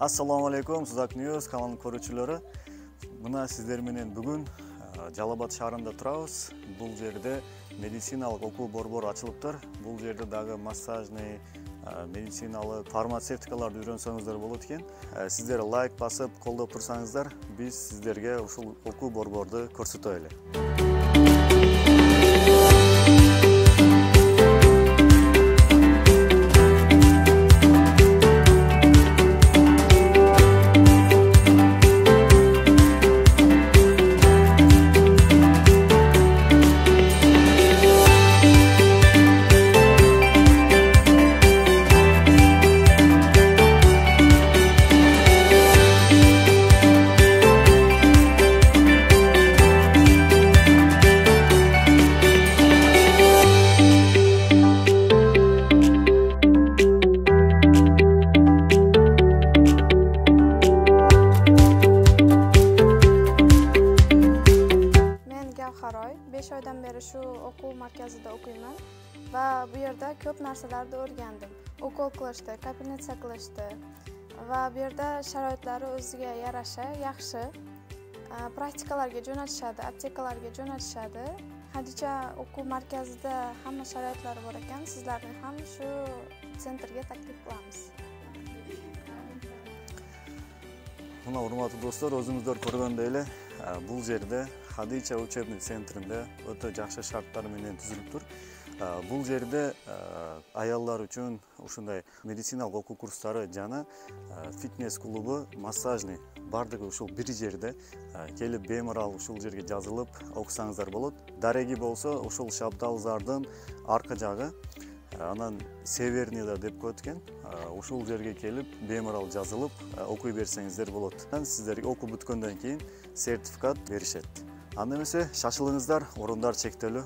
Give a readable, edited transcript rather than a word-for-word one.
Assalamu alaykum, Suzak News kanalının korucuları. Mına sizler менен бүгүн Жалал-Абад шаарында турабыз. Бул жерде медициналык окуу борбору ачылыптыр. Бул жерде дагы массажный, медициналык, фармацевтикаларды үйрөнсөңүздөр болот экен. Сиздер лайк басып, колдоп турсаңыздар, биз сиздерге ушул окуу борборду көрсөтөлү. Xaroy 5 oydan beri shu o'quv markazida o'qiyman va bu yerda ko'p narsalarni o'rgandim. Ukol qilishdi, kapinatsiya qilishdi va bu yerda sharoitlari o'ziga yarasha yaxshi. Praktikalarga jo'natishadi, aptekalarga jo'natishadi. Hadicha o'quv markazida hamma sharoitlari bor ekan. Sizlarni ham shu sentrga taklif qilamiz. Muna hurmatli do'stlar, o'zingizlar ko'rgandek эле бул жерде Хадича учебный центринде өтө жакшы шарттар менен түзүлүптүр. Бул жерде аялдар үчүн ушундай медициналык окуу курстары жана фитнес клубу, массажный бардыгы ушул бир жерде келип беймарал ушул жерге жазылып окусаңыздар болот. Дареги болсо ушул шапталзардын арка жагы, анан северныйда деп коет экен. Ушул жерге келип беймарал жазылып окуй берсеңиздер болот. Сиздерге окуу бүткөндөн кийин сертификат беришет. Анда эмесе шашылыңыздар, орундар чектелүү.